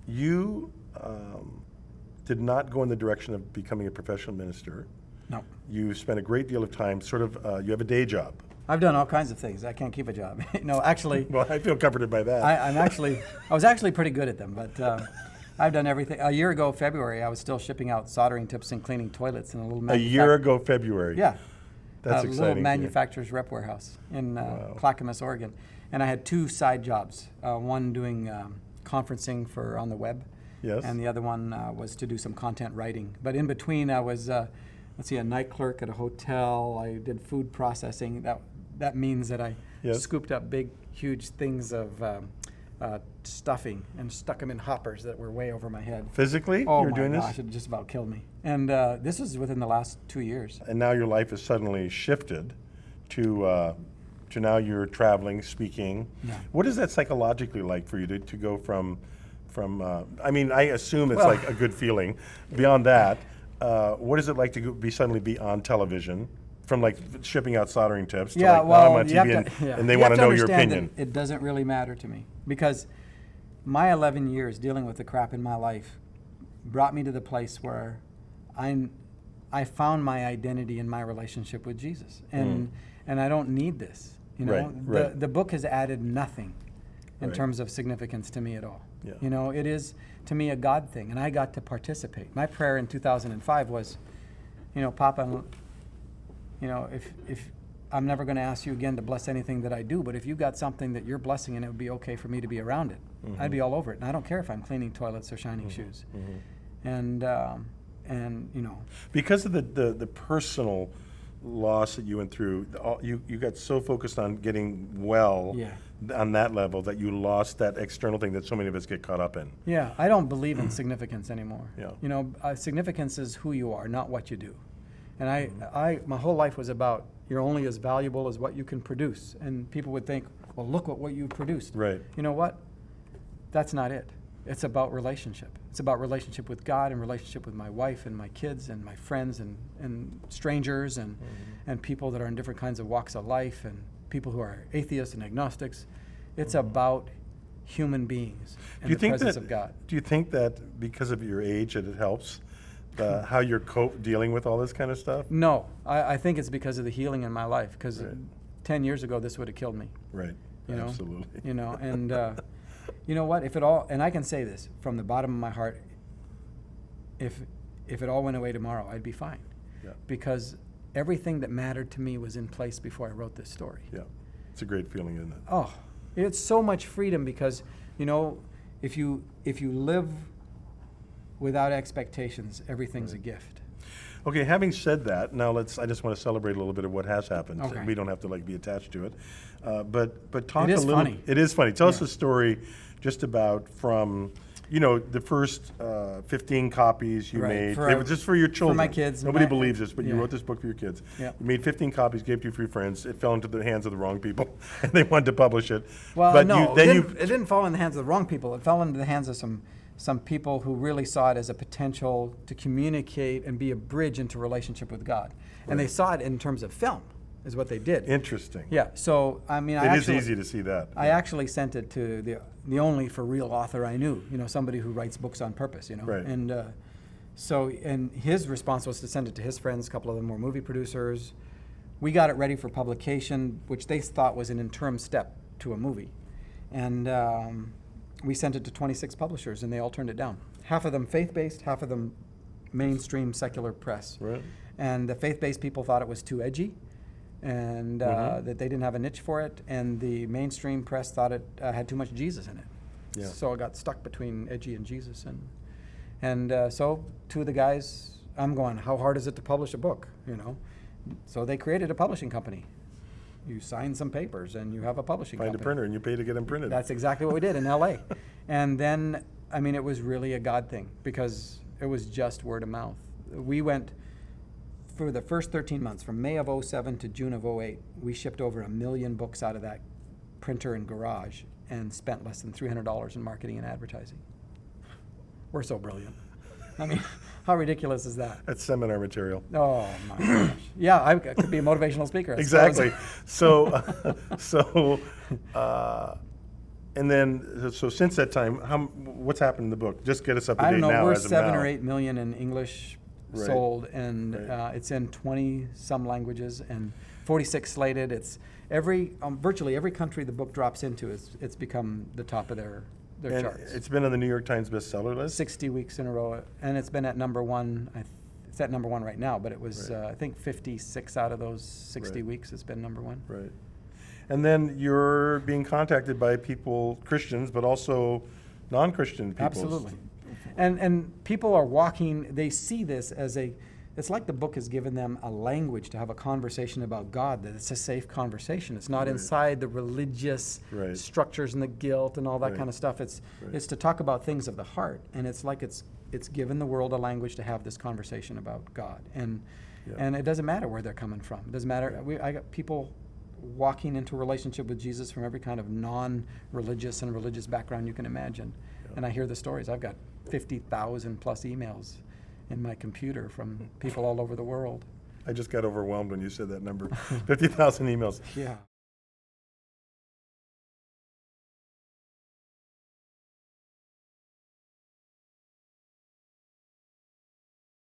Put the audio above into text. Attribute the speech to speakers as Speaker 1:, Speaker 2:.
Speaker 1: you did not go in the direction of becoming a professional minister.
Speaker 2: No.
Speaker 1: You spent a great deal of time you have a day job.
Speaker 2: I've done all kinds of things. I can't keep a job. No, actually.
Speaker 1: Well, I feel comforted by that.
Speaker 2: I was actually pretty good at them, but I've done everything. A year ago, February, I was still shipping out soldering tips and cleaning toilets in a little
Speaker 1: A year ago, February.
Speaker 2: Yeah.
Speaker 1: That's
Speaker 2: a
Speaker 1: exciting.
Speaker 2: little manufacturer's rep warehouse in Clackamas, Oregon. And I had 2 side jobs, one doing conferencing on the web.
Speaker 1: Yes.
Speaker 2: And the other one was to do some content writing. But in between, I was, a night clerk at a hotel. I did food processing. That means that I scooped up big, huge things of stuffing and stuck them in hoppers that were way over my head.
Speaker 1: Physically?
Speaker 2: Oh
Speaker 1: You're doing
Speaker 2: my gosh,
Speaker 1: this?
Speaker 2: it just about killed me. And this was within the last 2 years.
Speaker 1: And now your life has suddenly shifted to now you're traveling, speaking.
Speaker 2: Yeah.
Speaker 1: What is that psychologically like for you to go from I mean, I assume it's like a good feeling. Beyond that, what is it like to suddenly be on television? From like shipping out soldering tips to like, now I'm on TV and they want to know your opinion.
Speaker 2: It doesn't really matter to me because my 11 years dealing with the crap in my life brought me to the place where I found my identity in my relationship with Jesus, and I don't need this. You know,
Speaker 1: Right.
Speaker 2: The book has added nothing in terms of significance to me at all.
Speaker 1: Yeah.
Speaker 2: You know, it is to me a God thing, and I got to participate. My prayer in 2005 was, Papa, if I'm never going to ask you again to bless anything that I do, but if you got something that you're blessing and it would be okay for me to be around it, I'd be all over it. And I don't care if I'm cleaning toilets or shining shoes. And
Speaker 1: because of the personal loss that you went through, you got so focused on getting well on that level that you lost that external thing that so many of us get caught up in.
Speaker 2: Yeah, I don't believe in significance anymore.
Speaker 1: Yeah.
Speaker 2: Significance is who you are, not what you do. And I my whole life was about you're only as valuable as what you can produce. And people would think, well, look what you produced.
Speaker 1: Right.
Speaker 2: You know what? That's not it. It's about relationship. It's about relationship with God and relationship with my wife and my kids and my friends and strangers and people that are in different kinds of walks of life and people who are atheists and agnostics. It's about human beings and the presence of God.
Speaker 1: Do you think that because of your age that it helps how you're dealing with all this kind of stuff?
Speaker 2: No, I think it's because of the healing in my life. Because 10 years ago, this would have killed me.
Speaker 1: Right. Absolutely.
Speaker 2: And you know what? If it all, and I can say this from the bottom of my heart, if it all went away tomorrow, I'd be fine.
Speaker 1: Yeah.
Speaker 2: Because everything that mattered to me was in place before I wrote this story.
Speaker 1: Yeah. It's a great feeling, isn't it?
Speaker 2: Oh, it's so much freedom because, if you live without expectations, everything's a gift.
Speaker 1: Okay, having said that, now I just want to celebrate a little bit of what has happened.
Speaker 2: Okay.
Speaker 1: We don't have to be attached to it. But talk
Speaker 2: It is
Speaker 1: a little.
Speaker 2: funny.
Speaker 1: It is funny. Tell us a story just about from, the first 15 copies you made. They were just for your children.
Speaker 2: For my kids.
Speaker 1: Nobody believes this, but you wrote this book for your kids.
Speaker 2: Yeah.
Speaker 1: You made 15 copies, gave it to your 3 friends. It fell into the hands of the wrong people, and they wanted to publish it.
Speaker 2: Well,
Speaker 1: but
Speaker 2: no, it didn't fall in the hands of the wrong people. It fell into the hands of some people who really saw it as a potential to communicate and be a bridge into relationship with God. And they saw it in terms of film, is what they did.
Speaker 1: Interesting.
Speaker 2: Yeah, so,
Speaker 1: it is easy to see that.
Speaker 2: I actually sent it to the only for real author I knew, somebody who writes books on purpose,
Speaker 1: Right.
Speaker 2: And and his response was to send it to his friends, a couple of them were movie producers. We got it ready for publication, which they thought was an interim step to a movie. And we sent it to 26 publishers, and they all turned it down. Half of them faith-based, half of them mainstream secular press.
Speaker 1: Right.
Speaker 2: And the faith-based people thought it was too edgy, and that they didn't have a niche for it. And the mainstream press thought it had too much Jesus in it.
Speaker 1: Yeah.
Speaker 2: So it got stuck between edgy and Jesus. And so 2 of the guys, I'm going, how hard is it to publish a book? So they created a publishing company. You sign some papers and you have a publishing company.
Speaker 1: Find a printer and you pay to get them printed.
Speaker 2: That's exactly what we did in LA. And then, it was really a God thing because it was just word of mouth. We went, for the first 13 months, from May of 07 to June of 08, we shipped over 1 million books out of that printer and garage and spent less than $300 in marketing and advertising. We're so brilliant. How ridiculous is that?
Speaker 1: That's seminar material.
Speaker 2: Oh my gosh. Yeah, I could be a motivational speaker.
Speaker 1: Exactly. So, And then, so since that time, what's happened in the book? Just get us up to
Speaker 2: I
Speaker 1: date
Speaker 2: don't know,
Speaker 1: now
Speaker 2: we're
Speaker 1: as of
Speaker 2: 7
Speaker 1: now.
Speaker 2: or 8 million in English
Speaker 1: Right.
Speaker 2: sold, and
Speaker 1: Right.
Speaker 2: it's in 20 some languages and 46 slated. It's virtually every country the book drops into, it's become the top of their
Speaker 1: And
Speaker 2: charts.
Speaker 1: it's been on the New York Times bestseller list?
Speaker 2: 60 weeks in a row, and it's been at number one. It's at number one right now, but it was,
Speaker 1: Right.
Speaker 2: I think 56 out of those 60
Speaker 1: Right.
Speaker 2: weeks it's been number one.
Speaker 1: Right. And then you're being contacted by people, Christians, but also non-Christian people.
Speaker 2: Absolutely. And people are walking, they see this as it's like the book has given them a language to have a conversation about God, that it's a safe conversation. It's not
Speaker 1: Right.
Speaker 2: inside the religious
Speaker 1: Right.
Speaker 2: structures and the guilt and all that
Speaker 1: Right.
Speaker 2: kind of stuff. It's
Speaker 1: Right.
Speaker 2: it's to talk about things of the heart, and it's like it's given the world a language to have this conversation about God. And
Speaker 1: Yeah.
Speaker 2: and it doesn't matter where they're coming from. It doesn't matter. I got people walking into a relationship with Jesus from every kind of non-religious and religious background you can imagine.
Speaker 1: Yeah.
Speaker 2: And I hear the stories. I've got 50,000 plus emails in my computer from people all over the world.
Speaker 1: I just got overwhelmed when you said that number. 50,000 emails.
Speaker 2: Yeah.